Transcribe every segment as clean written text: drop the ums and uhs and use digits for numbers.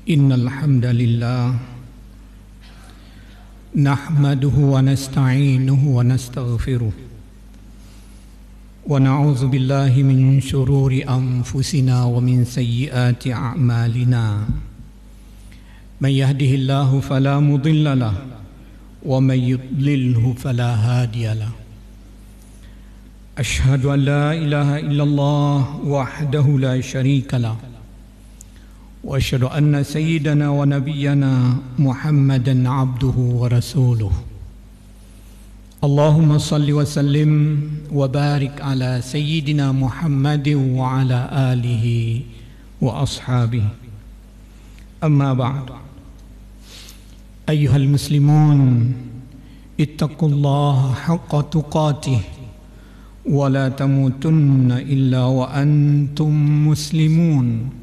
Innal hamdalillah nahmaduhu wa nasta'inuhu wa nastaghfiruh wa na'udzu billahi min shururi anfusina wa min sayyiati a'malina. Man yahdihillahu fala mudilla lahu wa man yudlilhu fala hadiya lahu. Ashhadu an la ilaha illallah wahdahu la syarika lahu wa asyhadu anna sayyidana wa nabiyyana Muhammadan abduhu wa rasuluh. Allahumma salli wa sallim wa barik ala sayyidina Muhammadin wa ala alihi wa ashabihi. Amma ba'd. Ayyuhal muslimun, ittaqullaha haqqa tuqatih wa la tamutunna illa wa antum muslimun.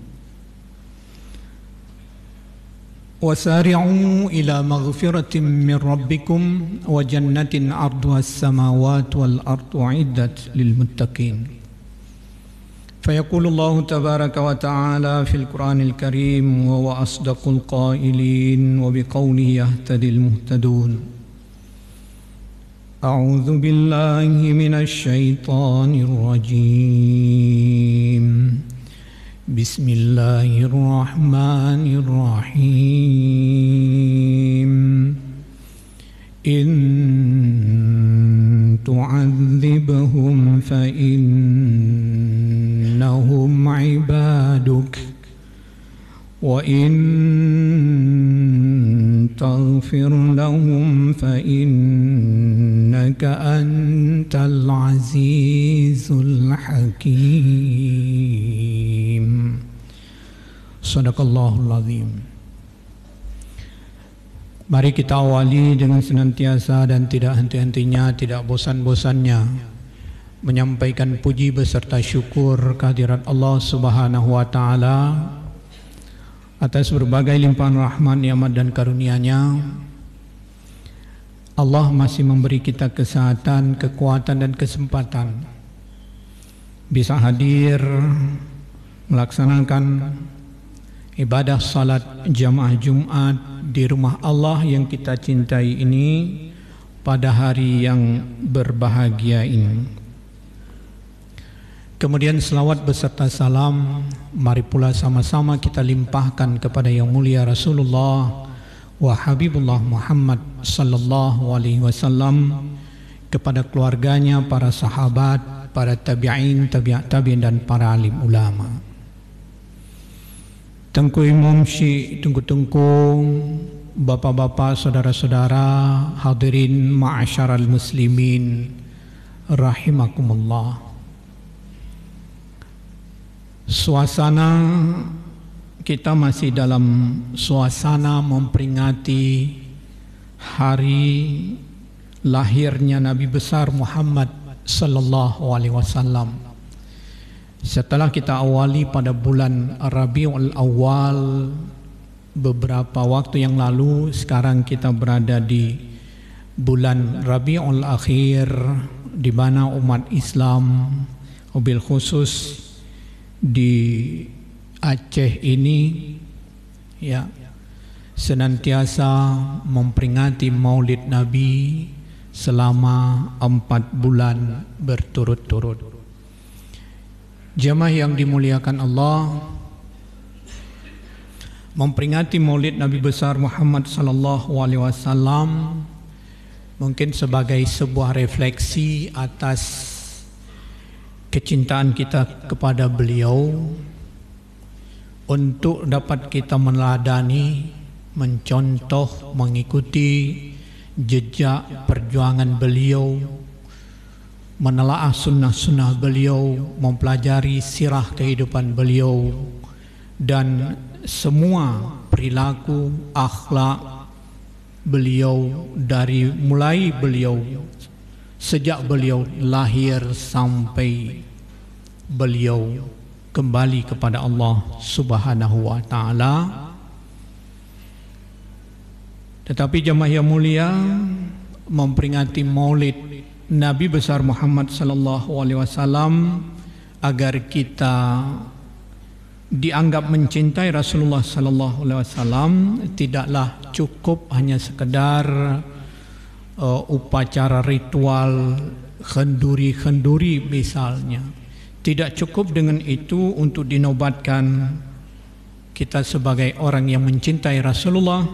وسارعوا إلى مغفرة من ربكم وجنة عرضها السماوات والأرض أعدت للمتقين. فيقول الله تبارك وتعالى في القرآن الكريم وهو أصدق القائلين وبقوله يهتدي المهتدون. أعوذ بالله من الشيطان الرجيم. بسم الله الرحمن الرحيم. إن تعذبهم فإنهم عبادك وإن تغفر لهم فإنك أنت العزيز الحكيم. Sadaqallahul azim. Mari kita awali dengan senantiasa dan tidak henti-hentinya, tidak bosan-bosannya menyampaikan puji beserta syukur kehadirat Allah Subhanahu wa taala atas berbagai limpahan rahmat, nikmat dan karunia-Nya. Allah masih memberi kita kesehatan, kekuatan dan kesempatan bisa hadir melaksanakan ibadah salat jamaah Jumat di rumah Allah yang kita cintai ini pada hari yang berbahagia ini. Kemudian selawat beserta salam mari pula sama-sama kita limpahkan kepada yang mulia Rasulullah wa Habibullah Muhammad sallallahu alaihi wasallam, kepada keluarganya, para sahabat, para tabi'in, tabi'in dan para alim ulama. Tengku Imam Syekh, tengku-tengku, bapak-bapak, saudara-saudara, hadirin ma'asyaral muslimin rahimakumullah. Suasana kita masih dalam suasana memperingati hari lahirnya Nabi besar Muhammad sallallahu alaihi wasallam. Setelah kita awali pada bulan Rabiul Awal beberapa waktu yang lalu, sekarang kita berada di bulan Rabiul Akhir, di mana umat Islam, wabil khusus di Aceh ini ya senantiasa memperingati Maulid Nabi selama 4 bulan berturut-turut. Jamaah yang dimuliakan Allah, memperingati Maulid Nabi besar Muhammad sallallahu alaihi wasallam mungkin sebagai sebuah refleksi atas kecintaan kita kepada beliau, untuk dapat kita meneladani, mencontoh, mengikuti jejak perjuangan beliau, menelaah sunnah-sunnah beliau, mempelajari sirah kehidupan beliau, dan semua perilaku, akhlak beliau dari mulai beliau sejak beliau lahir sampai beliau kembali kepada Allah Subhanahu wa taala. Tetapi jemaah yang mulia, memperingati Maulid Nabi besar Muhammad sallallahu alaihi wasallam agar kita dianggap mencintai Rasulullah sallallahu alaihi wasallam tidaklah cukup hanya sekedar upacara ritual khenduri misalnya. Tidak cukup dengan itu untuk dinobatkan kita sebagai orang yang mencintai Rasulullah,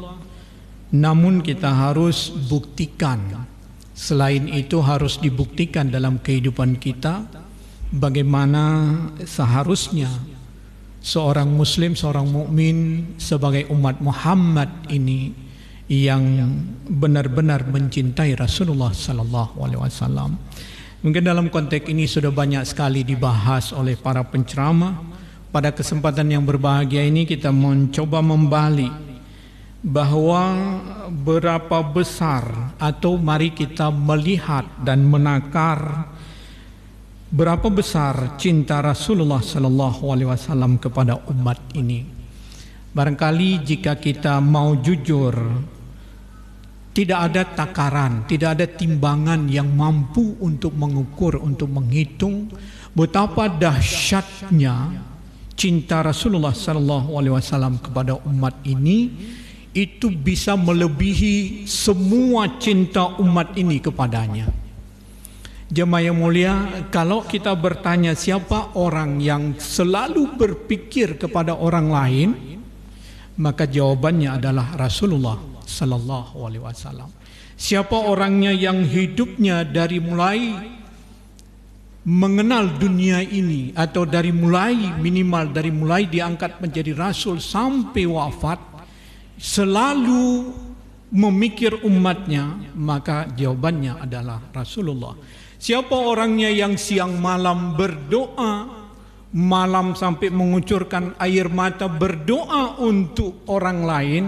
namun kita harus buktikan. Selain itu harus dibuktikan dalam kehidupan kita bagaimana seharusnya seorang muslim, seorang mukmin sebagai umat Muhammad ini yang benar-benar mencintai Rasulullah sallallahu alaihi wasallam. Mungkin dalam konteks ini sudah banyak sekali dibahas oleh para penceramah. Pada kesempatan yang berbahagia ini kita mencoba membalik bahwa berapa besar, atau mari kita melihat dan menakar berapa besar cinta Rasulullah sallallahu alaihi wasallam kepada umat ini. Barangkali jika kita mau jujur, tidak ada takaran, tidak ada timbangan yang mampu untuk mengukur, untuk menghitung betapa dahsyatnya cinta Rasulullah sallallahu alaihi wasallam kepada umat ini. Itu bisa melebihi semua cinta umat ini kepadanya. Jemaah yang mulia, kalau kita bertanya siapa orang yang selalu berpikir kepada orang lain, maka jawabannya adalah Rasulullah sallallahu alaihi wasallam. Siapa orangnya yang hidupnya dari mulai mengenal dunia ini, atau dari mulai diangkat menjadi rasul sampai wafat selalu memikir umatnya, maka jawabannya adalah Rasulullah. Siapa orangnya yang siang malam berdoa, malam sampai mengucurkan air mata berdoa untuk orang lain,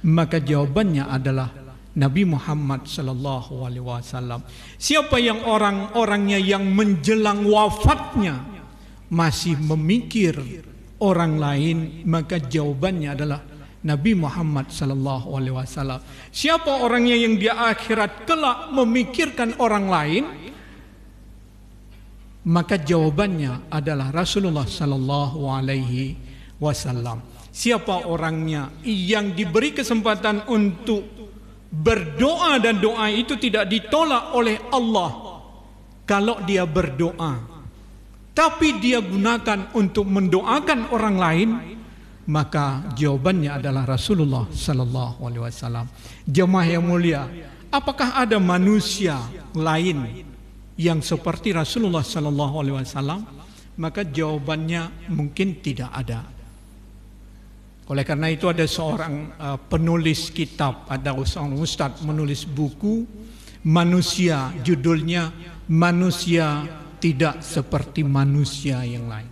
maka jawabannya adalah Nabi Muhammad sallallahu alaihi wasallam. Siapa yang orang-orangnya yang menjelang wafatnya masih memikir orang lain, maka jawabannya adalah Nabi Muhammad sallallahu alaihi wasallam. Siapa orangnya yang di akhirat kelak memikirkan orang lain, maka jawabannya adalah Rasulullah sallallahu alaihi wasallam. Siapa orangnya yang diberi kesempatan untuk berdoa dan doa itu tidak ditolak oleh Allah kalau dia berdoa, tapi dia gunakan untuk mendoakan orang lain, maka jawabannya adalah Rasulullah sallallahu alaihi wasallam. Jemaah yang mulia, apakah ada manusia lain yang seperti Rasulullah sallallahu alaihi wasallam? Maka jawabannya mungkin tidak ada. Oleh karena itu ada seorang penulis kitab, ada seorang ustaz menulis buku manusia, judulnya Manusia Tidak Seperti Manusia Yang Lain.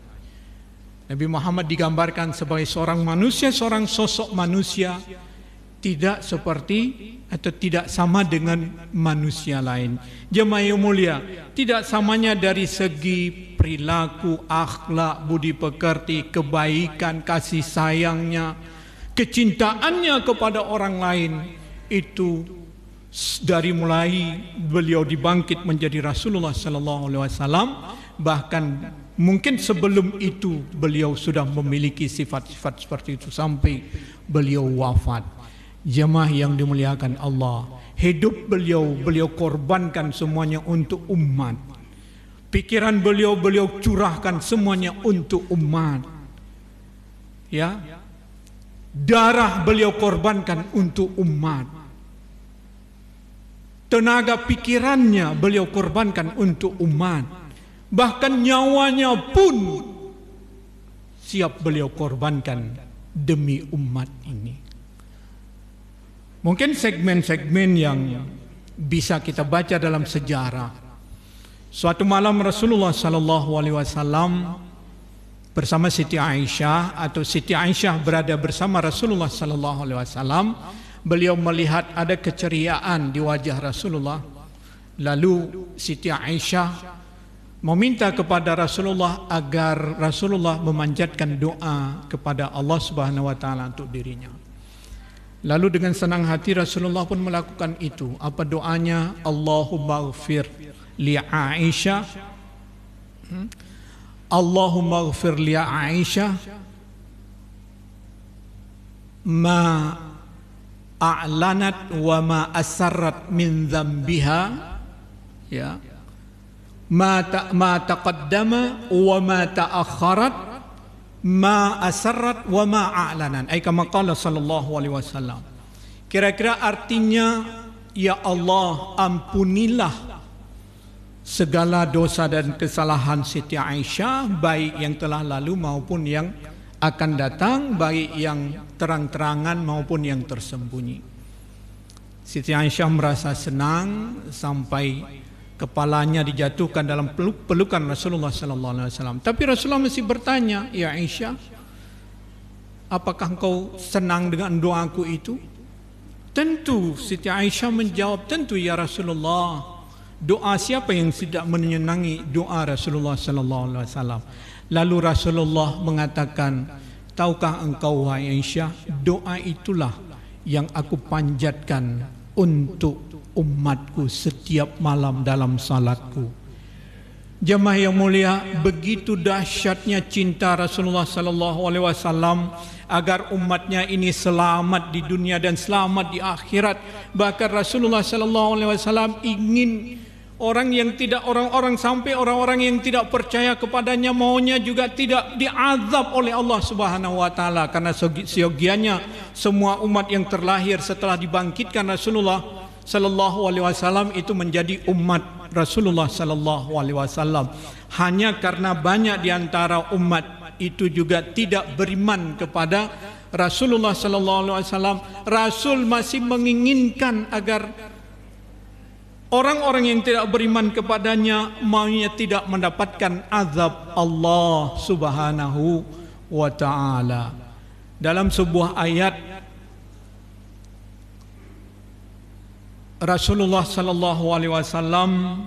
Nabi Muhammad digambarkan sebagai seorang manusia, seorang sosok manusia tidak seperti atau tidak sama dengan manusia lain. Jemaah yang mulia, tidak samanya dari segi perilaku, akhlak, budi pekerti, kebaikan, kasih sayangnya, kecintaannya kepada orang lain. Itu dari mulai beliau dibangkit menjadi Rasulullah sallallahu alaihi wasallam, bahkan mungkin sebelum itu beliau sudah memiliki sifat-sifat seperti itu sampai beliau wafat. Jemaah yang dimuliakan Allah, hidup beliau korbankan semuanya untuk umat. Pikiran beliau curahkan semuanya untuk umat. Ya. Darah beliau korbankan untuk umat. Tenaga pikirannya beliau korbankan untuk umat. Bahkan nyawanya pun siap beliau korbankan demi umat ini. Mungkin segmen-segmen yang bisa kita baca dalam sejarah. Suatu malam Rasulullah sallallahu alaihi wasallam bersama Siti Aisyah, atau Siti Aisyah berada bersama Rasulullah sallallahu alaihi wasallam. Beliau melihat ada keceriaan di wajah Rasulullah. Lalu Siti Aisyah meminta kepada Rasulullah agar Rasulullah memanjatkan doa kepada Allah Subhanahu wa taala untuk dirinya. Lalu dengan senang hati Rasulullah pun melakukan itu. Apa doanya? Allahumma ighfir li Aisyah, Allahumma ighfir li Aisyah ma a'lanat wa ma asarrat min dzambiha, ya, ma taqaddama wa ma ta'akhkharat, ma asarrat wa ma a'lanan, ay kama qala sallallahu alaihi wasallam. Kira-kira artinya, ya Allah, ampunilah segala dosa dan kesalahan Siti Aisyah, baik yang telah lalu maupun yang akan datang, baik yang terang-terangan maupun yang tersembunyi. Siti Aisyah merasa senang sampai kepalanya dijatuhkan dalam pelukan Rasulullah sallallahu alaihi wasallam. Tapi Rasulullah masih bertanya, "Ya Aisyah, apakah engkau senang dengan doaku itu?" Tentu Siti Aisyah menjawab, "Tentu ya Rasulullah. Doa siapa yang tidak menyenangi doa Rasulullah sallallahu alaihi wasallam?" Lalu Rasulullah mengatakan, "Tahukah engkau wahai Aisyah, doa itulah yang aku panjatkan untuk umatku setiap malam dalam salatku." Jemaah yang mulia, begitu dahsyatnya cinta Rasulullah sallallahu alaihi wasallam agar umatnya ini selamat di dunia dan selamat di akhirat. Bahkan Rasulullah sallallahu alaihi wasallam ingin orang-orang sampai orang-orang yang tidak percaya kepadanya maunya juga tidak diazab oleh Allah Subhanahu wa taala, karena seyogianya semua umat yang terlahir setelah dibangkitkan Rasulullah sallallahu alaihi wasallam itu menjadi umat Rasulullah sallallahu alaihi wasallam. Hanya karena banyak di antara umat itu juga tidak beriman kepada Rasulullah sallallahu alaihi wasallam, Rasul masih menginginkan agar orang-orang yang tidak beriman kepadanya maunya tidak mendapatkan azab Allah Subhanahu wa taala. Dalam sebuah ayat Rasulullah sallallahu alaihi wasallam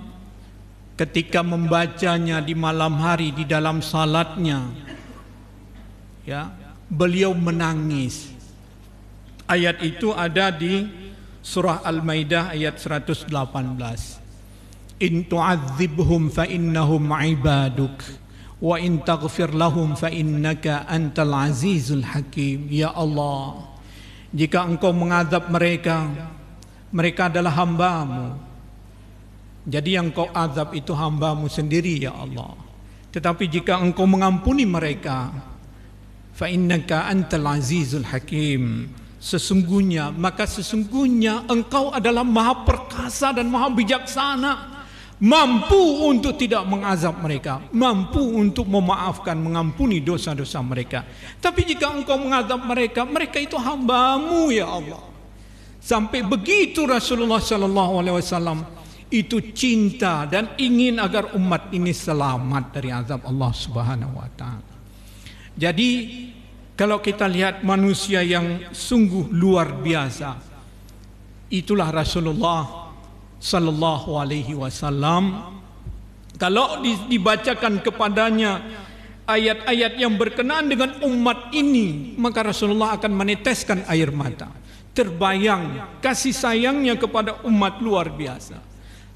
ketika membacanya di malam hari di dalam salatnya, ya, beliau menangis. Ayat itu ada di surah Al-Maidah ayat 118. In tu'adzibhum fa innahum ibaduk wa in taghfir lahum fa innaka antal azizul hakim. Ya Allah, jika engkau mengazab mereka, mereka adalah hambamu. Jadi yang kau azab itu hambamu sendiri ya Allah. Tetapi jika engkau mengampuni mereka, fa innaka antal azizul hakim, sesungguhnya engkau adalah maha perkasa dan maha bijaksana, mampu untuk tidak mengazab mereka, mampu untuk memaafkan, mengampuni dosa-dosa mereka. Tapi jika engkau mengazab mereka, mereka itu hambamu ya Allah. Sampai begitu Rasulullah sallallahu alaihi wasallam itu cinta dan ingin agar umat ini selamat dari azab Allah Subhanahu wa taala. Jadi kalau kita lihat manusia yang sungguh luar biasa, itulah Rasulullah sallallahu alaihi wasallam. Kalau dibacakan kepadanya ayat-ayat yang berkenaan dengan umat ini, maka Rasulullah akan meneteskan air mata. Terbayang kasih sayangnya kepada umat luar biasa.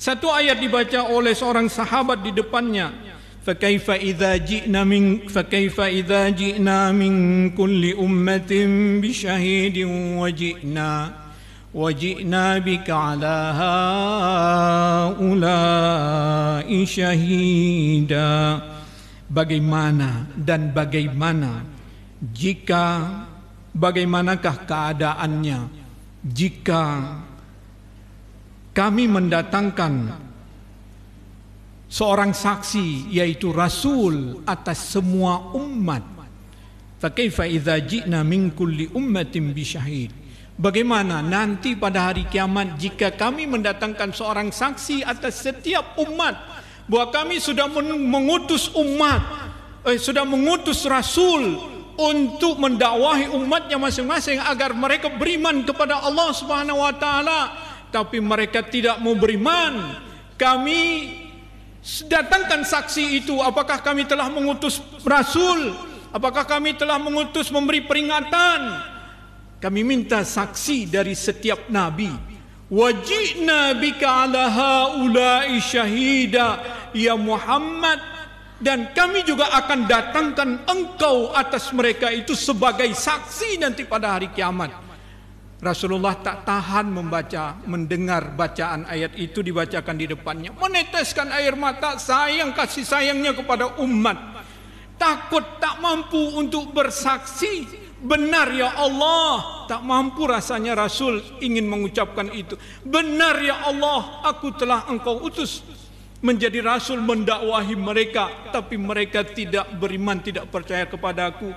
Satu ayat dibaca oleh seorang sahabat di depannya, فكيف إذا جئنا من كل أمة بشهيد وجئنا بك على هؤلاء شهيدا. Bagaimanakah keadaannya jika kami mendatangkan seorang saksi, yaitu Rasul, atas semua umat. Fakaifa idza ji'na min kulli ummatin bisyahid. Bagaimana nanti pada hari kiamat jika kami mendatangkan seorang saksi atas setiap umat bahwa kami sudah mengutus sudah mengutus Rasul untuk mendakwahi umatnya masing-masing agar mereka beriman kepada Allah Subhanahu wa taala, tapi mereka tidak mau beriman. Kami datangkan saksi itu. Apakah kami telah mengutus Rasul? Apakah kami telah mengutus memberi peringatan? Kami minta saksi dari setiap nabi. Wajibna bika ala haula'i syahida. Ya Muhammad, dan kami juga akan datangkan engkau atas mereka itu sebagai saksi nanti pada hari kiamat. Rasulullah tak tahan mendengar bacaan ayat itu dibacakan di depannya, meneteskan air mata, kasih sayangnya kepada umat. Takut tak mampu untuk bersaksi, benar ya Allah. Tak mampu rasanya Rasul ingin mengucapkan itu. Benar ya Allah, aku telah engkau utus menjadi Rasul mendakwahi mereka, tapi mereka tidak beriman, tidak percaya kepadaku.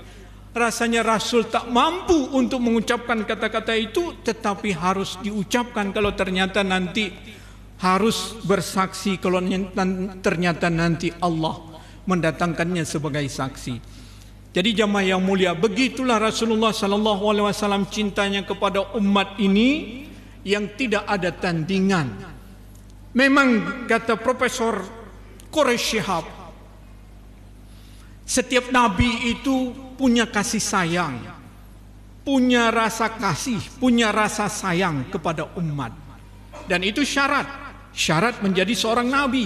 Rasanya Rasul tak mampu untuk mengucapkan kata-kata itu, tetapi harus diucapkan kalau ternyata nanti harus bersaksi, kalau ternyata nanti Allah mendatangkannya sebagai saksi. Jadi jamaah yang mulia, begitulah Rasulullah sallallahu alaihi wasallam cintanya kepada umat ini yang tidak ada tandingan. Memang kata Profesor Quraish Shihab, setiap nabi itu punya kasih sayang, punya rasa kasih, punya rasa sayang kepada umat. Dan itu syarat menjadi seorang nabi,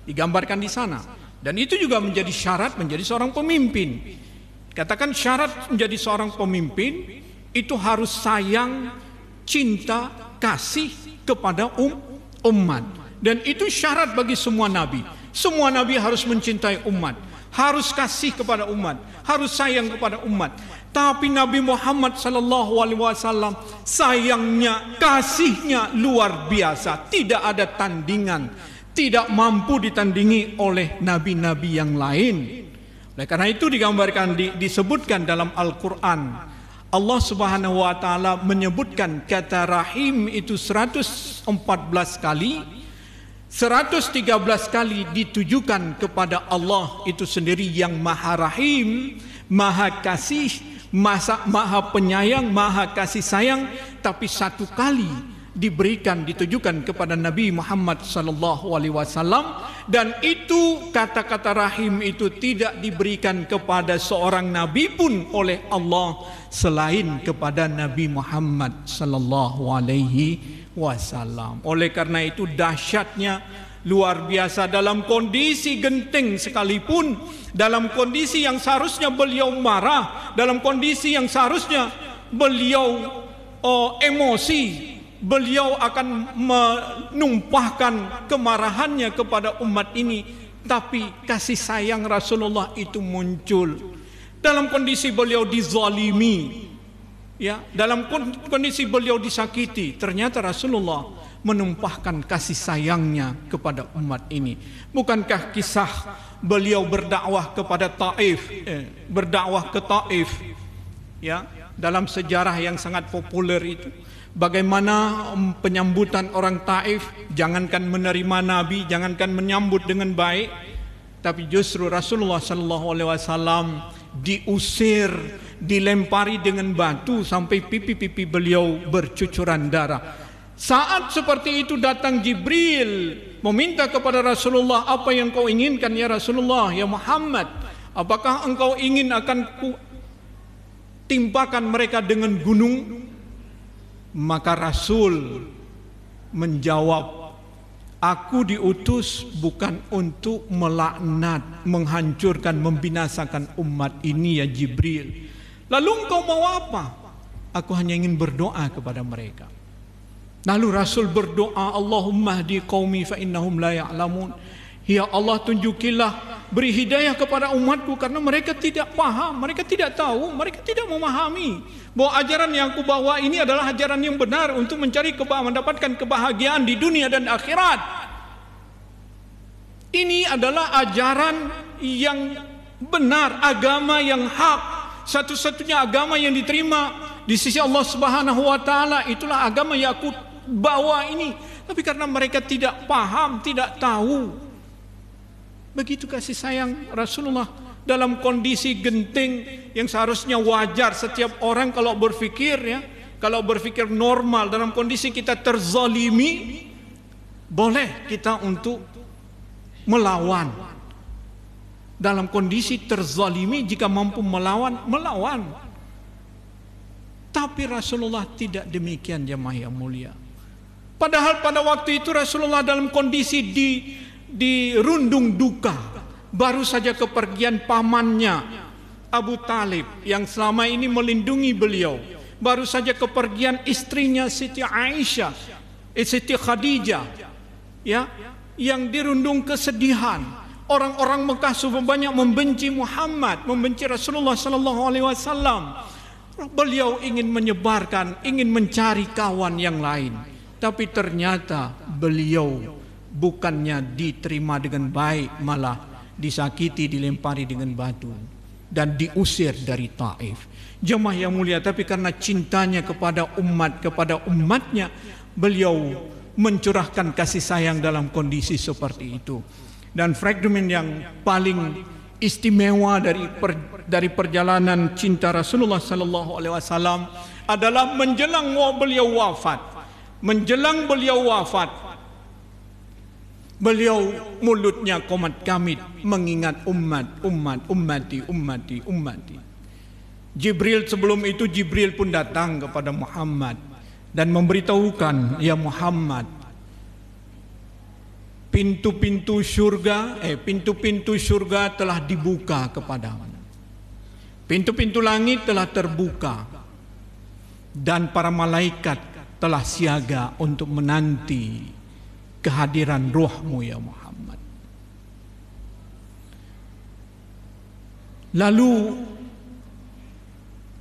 digambarkan di sana. Dan itu juga menjadi syarat menjadi seorang pemimpin. Katakan syarat menjadi seorang pemimpin itu harus sayang, cinta, kasih kepada umat. Dan itu syarat bagi semua nabi. Semua nabi harus mencintai umat, harus kasih kepada umat, harus sayang kepada umat. Tapi Nabi Muhammad sallallahu alaihi wasallam sayangnya, kasihnya luar biasa, tidak ada tandingan, tidak mampu ditandingi oleh nabi-nabi yang lain. Oleh karena itu disebutkan dalam Al-Quran, Allah Subhanahu wa taala menyebutkan kata rahim itu 114 kali, 113 kali ditujukan kepada Allah itu sendiri yang Maha Rahim, Maha Kasih, Maha Penyayang, Maha Kasih Sayang, tapi satu kali ditujukan kepada Nabi Muhammad sallallahu alaihi wasallam, dan itu kata-kata rahim itu tidak diberikan kepada seorang nabi pun oleh Allah selain kepada Nabi Muhammad sallallahu alaihi wasallam. Oleh karena itu dahsyatnya luar biasa, dalam kondisi genting sekalipun, dalam kondisi yang seharusnya beliau marah, dalam kondisi yang seharusnya beliau emosi, beliau akan menumpahkan kemarahannya kepada umat ini, tapi kasih sayang Rasulullah itu muncul. Dalam kondisi beliau dizalimi, ya, dalam kondisi beliau disakiti, ternyata Rasulullah menumpahkan kasih sayangnya kepada umat ini. Bukankah kisah beliau berdakwah kepada Taif, berdakwah ke Taif, ya, dalam sejarah yang sangat populer itu, bagaimana penyambutan orang Taif, jangankan menerima Nabi, jangankan menyambut dengan baik, tapi justru Rasulullah sallallahu alaihi wasallam diusir, dilempari dengan batu sampai pipi-pipi beliau bercucuran darah. Saat seperti itu datang Jibril meminta kepada Rasulullah, apa yang kau inginkan ya Rasulullah, ya Muhammad? Apakah engkau ingin akan timpakan mereka dengan gunung? Maka Rasul menjawab, aku diutus bukan untuk melaknat, menghancurkan, membinasakan umat ini ya Jibril. Lalu engkau mau apa? Aku hanya ingin berdoa kepada mereka. Lalu Rasul berdoa, Allahumma hdi qaumi fa innahum la ya'lamun. Ya Allah, tunjukilah, beri hidayah kepada umatku karena mereka tidak paham, mereka tidak tahu, mereka tidak memahami bahwa ajaran yang aku bawa ini adalah ajaran yang benar untuk mendapatkan kebahagiaan di dunia dan akhirat. Ini adalah ajaran yang benar, agama yang hak, satu-satunya agama yang diterima di sisi Allah Subhanahu wa taala. Itulah agama yang aku bawa ini. Tapi karena mereka tidak paham, tidak tahu. Begitu kasih sayang Rasulullah dalam kondisi genting yang seharusnya wajar setiap orang kalau berpikir, ya, kalau berpikir normal dalam kondisi kita terzalimi, boleh kita untuk melawan. Dalam kondisi terzalimi, jika mampu melawan. Tapi Rasulullah tidak demikian, jemaah yang mulia. Padahal pada waktu itu Rasulullah dalam kondisi dirundung duka, Baru saja kepergian pamannya Abu Talib yang selama ini melindungi beliau. Baru saja kepergian istrinya Siti Aisyah, Siti Khadijah, ya, yang dirundung kesedihan. Orang-orang Mekah sudah banyak membenci Muhammad, membenci Rasulullah sallallahu alaihi wasallam. Beliau ingin menyebarkan, ingin mencari kawan yang lain. Tapi ternyata beliau bukannya diterima dengan baik, malah disakiti, dilempari dengan batu dan diusir dari Taif. Jemaah yang mulia, tapi karena cintanya kepada umat, kepada umatnya, beliau mencurahkan kasih sayang dalam kondisi seperti itu. Dan fragmen yang paling istimewa dari perjalanan cinta Rasulullah sallallahu alaihi wasallam adalah menjelang beliau wafat. Menjelang beliau wafat, beliau mulutnya komat kamit mengingat ummati. Jibril sebelum itu, Jibril pun datang kepada Muhammad dan memberitahukan, ya Muhammad, pintu-pintu surga telah dibuka kepadamu. Pintu-pintu langit telah terbuka dan para malaikat telah siaga untuk menanti kehadiran ruhmu ya Muhammad. Lalu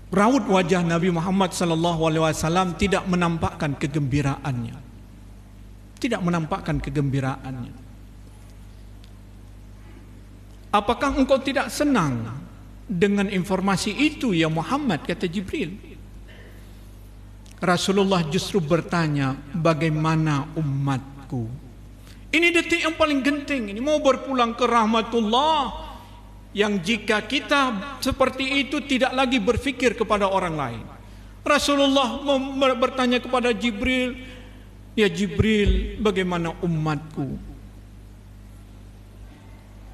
raut wajah Nabi Muhammad sallallahu alaihi wasallam tidak menampakkan kegembiraannya. Tidak menampakkan kegembiraannya. Apakah engkau tidak senang dengan informasi itu ya Muhammad, kata Jibril. Rasulullah justru bertanya, bagaimana umatku? Ini detik yang paling genting, ini mau berpulang ke rahmatullah, yang jika kita seperti itu tidak lagi berfikir kepada orang lain. Rasulullah bertanya kepada Jibril, ya Jibril, bagaimana umatku?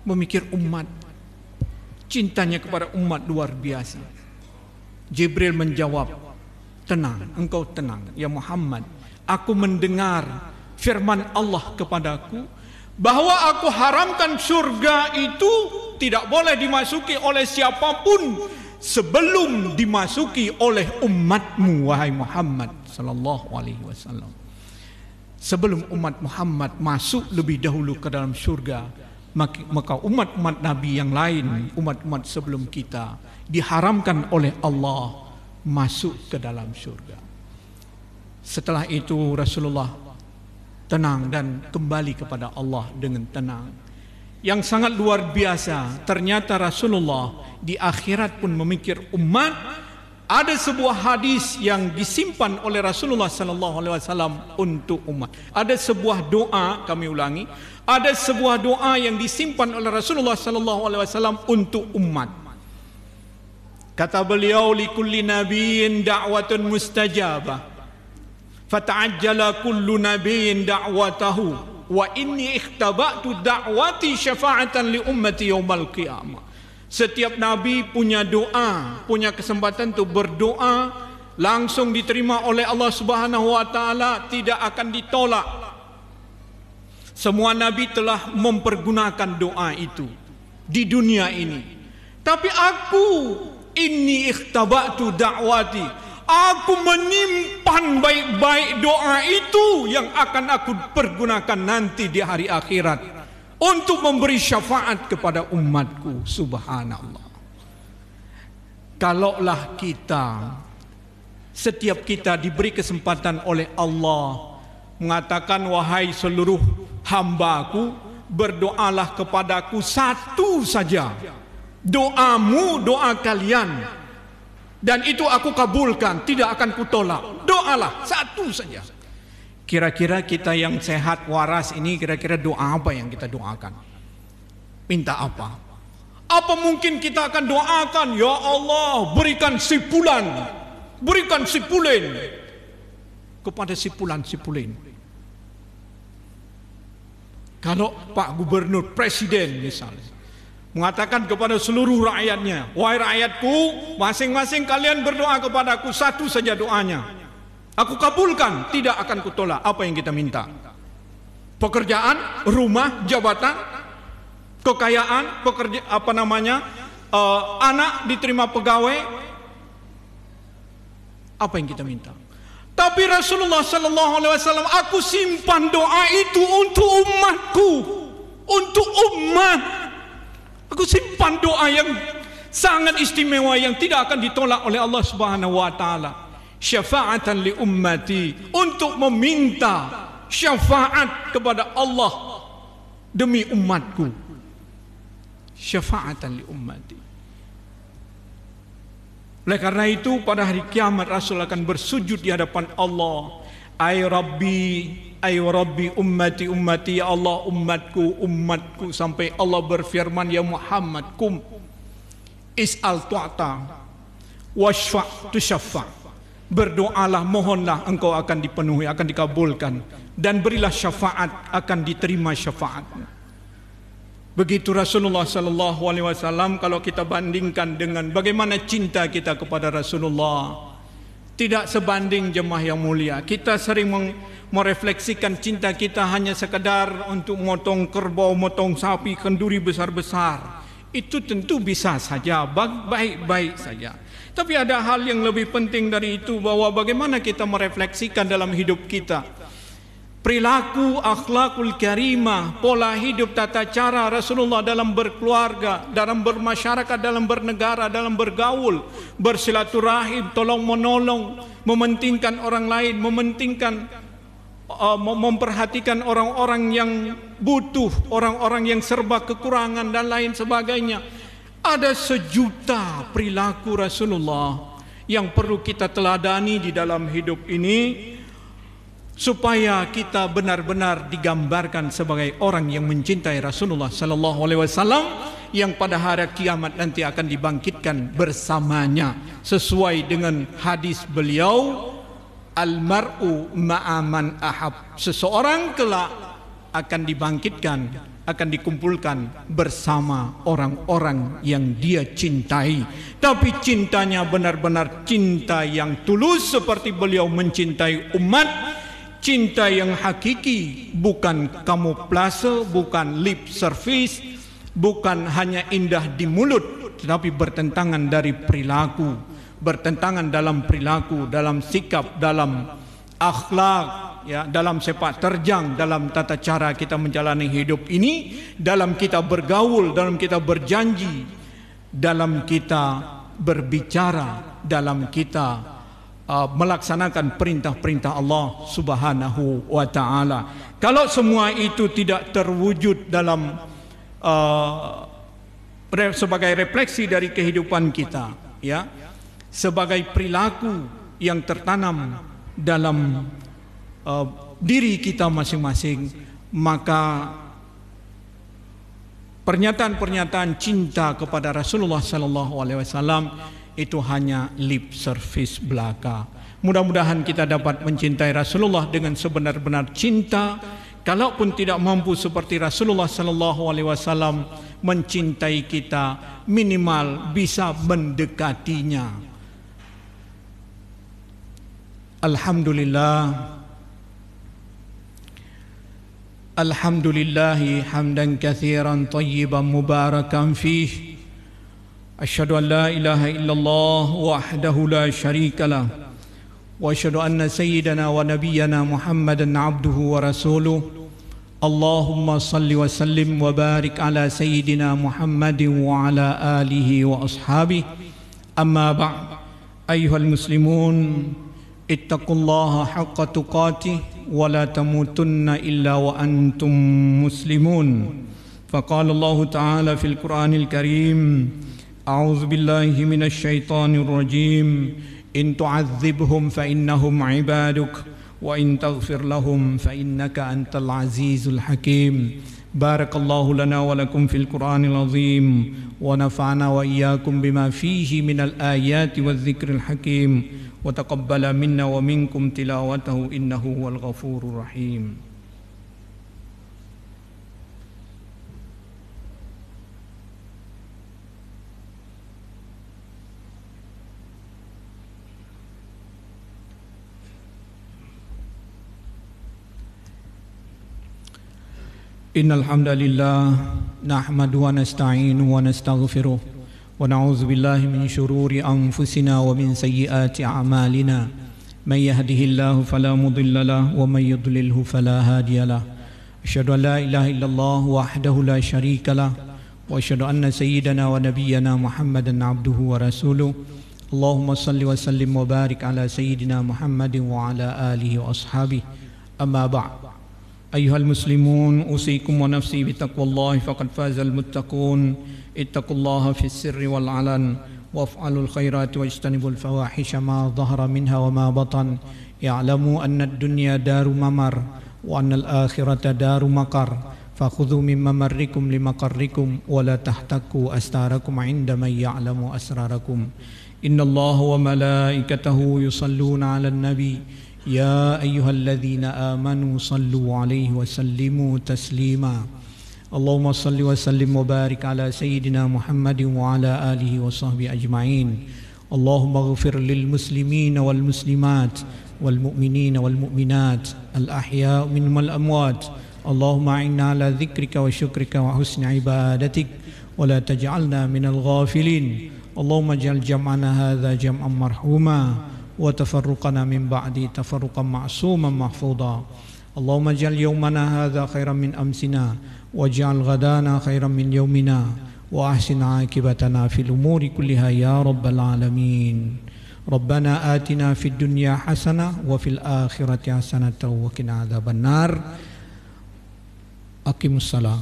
Memikir umat, cintanya kepada umat luar biasa. Jibril menjawab, tenang, engkau tenang ya Muhammad. Aku mendengar firman Allah kepadaku bahwa aku haramkan surga itu tidak boleh dimasuki oleh siapapun sebelum dimasuki oleh umatmu wahai Muhammad sallallahu alaihi wasallam. Sebelum umat Muhammad masuk lebih dahulu ke dalam surga, maka umat-umat Nabi yang lain, umat-umat sebelum kita, diharamkan oleh Allah masuk ke dalam surga. Setelah itu Rasulullah tenang dan kembali kepada Allah dengan tenang. Yang sangat luar biasa, ternyata Rasulullah di akhirat pun memikir umat. Ada sebuah hadis yang disimpan oleh Rasulullah sallallahu alaihi wasallam untuk umat. Ada sebuah doa, kami ulangi, ada sebuah doa yang disimpan oleh Rasulullah sallallahu alaihi wasallam untuk umat. Kata beliau, likulli nabiyyin da'watun mustajabah, fata'ajjala kullu nabiyyin da'watahu, wa inni ikhtaba'tu da'wati syafa'atan li ummati yaumal qiyamah. Setiap nabi punya doa, punya kesempatan untuk berdoa, langsung diterima oleh Allah Subhanahu wa taala, tidak akan ditolak. Semua nabi telah mempergunakan doa itu di dunia ini. Tapi aku, inni ikhtaba'tu da'wati, aku menyimpan baik-baik doa itu yang akan aku pergunakan nanti di hari akhirat untuk memberi syafaat kepada umatku. Subhanallah. Kalaulah kita, setiap kita diberi kesempatan oleh Allah mengatakan, wahai seluruh hambaku, berdoalah kepadaku satu saja, doamu, doa kalian, dan itu aku kabulkan, tidak akan kutolak. Doalah satu saja. Kira-kira kita yang sehat waras ini, kira-kira doa apa yang kita doakan? Minta apa? Apa mungkin kita akan doakan, ya Allah berikan sipulan, berikan sipulin kepada sipulan-sipulin. Kalau Pak Gubernur, Presiden misalnya, mengatakan kepada seluruh rakyatnya, wahai rakyatku, masing-masing kalian berdoa kepadaku, satu saja doanya, aku kabulkan, tidak akan kutolak. Apa yang kita minta? Pekerjaan, rumah, jabatan? kekayaan, anak diterima pegawai, apa yang kita minta? Tapi Rasulullah sallallahu alaihi wasallam, aku simpan doa itu untuk umatku, untuk umat. Aku simpan doa yang sangat istimewa yang tidak akan ditolak oleh Allah Subhanahu wa taala. Syafa'atan li ummati, untuk meminta syafaat kepada Allah demi umatku. Syafa'atan li ummati. Oleh karena itu pada hari kiamat Rasul akan bersujud di hadapan Allah. Ay Rabbi ummati ummati, ya Allah umatku umatku, sampai Allah berfirman, ya Muhammad kum is'al tu'ta washfa' tushaffa, berdoalah, mohonlah, engkau akan dipenuhi, akan dikabulkan, dan berilah syafaat, akan diterima syafaatmu. Begitu Rasulullah sallallahu alaihi wasallam. Kalau kita bandingkan dengan bagaimana cinta kita kepada Rasulullah, tidak sebanding jemaah yang mulia. Kita sering merefleksikan cinta kita hanya sekedar untuk motong kerbau, motong sapi, kenduri besar-besar. Itu tentu bisa saja, baik-baik saja. Tapi ada hal yang lebih penting dari itu, bahwa bagaimana kita merefleksikan dalam hidup kita. Perilaku akhlakul karimah, pola hidup, tata cara Rasulullah dalam berkeluarga, dalam bermasyarakat, dalam bernegara, dalam bergaul, bersilaturahim, tolong menolong, mementingkan orang lain, memperhatikan orang-orang yang butuh, orang-orang yang serba kekurangan dan lain sebagainya. Ada sejuta perilaku Rasulullah yang perlu kita teladani di dalam hidup ini, supaya kita benar-benar digambarkan sebagai orang yang mencintai Rasulullah sallallahu alaihi wasallam, yang pada hari kiamat nanti akan dibangkitkan bersamanya sesuai dengan hadis beliau, al-mar'u ma'aman ahab, seseorang kelak akan dibangkitkan, akan dikumpulkan bersama orang-orang yang dia cintai. Tapi cintanya benar-benar cinta yang tulus, seperti beliau mencintai umat. Cinta yang hakiki, bukan kamuflase, bukan lip service, bukan hanya indah di mulut, tetapi bertentangan dari perilaku, bertentangan dalam perilaku, dalam sikap, dalam akhlak, ya, dalam sepak terjang, dalam tata cara kita menjalani hidup ini, dalam kita bergaul, dalam kita berjanji, dalam kita berbicara, dalam kita melaksanakan perintah-perintah Allah Subhanahu wa taala. Kalau semua itu tidak terwujud dalam sebagai refleksi dari kehidupan kita, ya, sebagai perilaku yang tertanam dalam diri kita masing-masing, maka pernyataan-pernyataan cinta kepada Rasulullah sallallahu alaihi wasallam itu hanya lip service belaka. Mudah-mudahan kita dapat mencintai Rasulullah dengan sebenar-benar cinta. Kalaupun tidak mampu seperti Rasulullah sallallahu alaihi wasallam mencintai kita, minimal bisa mendekatinya. Alhamdulillah. Alhamdulillahi hamdan katsiran tayyiban mubarakan fihi. أشهد أن لا إله إلا الله وحده لا شريك له وأشهد أن سيدنا ونبينا محمدا عبده ورسوله اللهم صل وسلم وبارك على سيدنا محمد وعلى آله وأصحابه أما بعد أيها المسلمون اتقوا الله حق تقاته ولا تموتن إلا وأنتم مسلمون فقال الله تعالى في القرآن الكريم أعوذ بالله من الشيطان الرجيم إن تعذبهم فإنهم عبادك وإن تغفر لهم فإنك أنت العزيز الحكيم بارك الله لنا ولكم في القرآن العظيم ونفعنا وإياكم بما فيه من الآيات والذكر الحكيم وتقبل منا ومنكم تلاوته إنه هو الغفور الرحيم. Innal hamdalillah nahmadu wa nasta'inu wa nastaghfiruh wa na'udzu billahi min shururi anfusina wa min sayyiati a'malina may yahdihillahu fala mudilla lahu wa may yudlilhu fala hadiya lahu asyhadu an la ilaha illallah wahdahu la syarika lahu wa asyhadu anna sayyidana wa nabiyyana Muhammadan abduhu wa rasuluh. Allahumma salli wa sallim wa barik ala sayyidina Muhammadin wa ala alihi wa ashabihi. Amma ba'd. Ayyuhal muslimun, usikum wa nafsi bitaqwallahi faqad fazal muttaqun. Ittaqullaha fis sirri wal alan waf'alul khairati wajtanibul fawahisha ma dhahara minha wa ma batan. Ya'lamu anna ad-dunya daru mamar wa anna al-akhirata daru maqar. Fakhudhu min mamarrikum limakarrikum wa la tahtaku astarakum 'inda man ya'lamu asrarakum. Innallaha wa malaikatahu yusalluna 'alan nabi. Ya ayyuhalladzina amanu sallu alaihi wa sallimu taslima. Allahumma salli wa sallim wa barik ala sayyidina Muhammadin wa ala alihi wa sahbihi ajma'in. Allahumma ghafir lil muslimin wal muslimat wal mu'minin wal mu'minat al ahya' minhum wal amwat. Allahumma inna ala dhikrika wa syukrika wa husni ibadatik wa la taj'alna minal ghafilin. Allahumma ja'al jam'ana hadha jam'an marhuma wa tafarruqana min ba'di tafarruqan ma'suman mahfuza. Allahumma ja'al yawmana hadha khairan min amsina waj'al ghadana khairan min yawmina wa ahsin 'aqibatana fil umuri kulliha ya rabbal alamin. Rabbana atina fid dunya hasanah wa fil akhirati hasanatan wa qina adzabannar. Aqimussalam.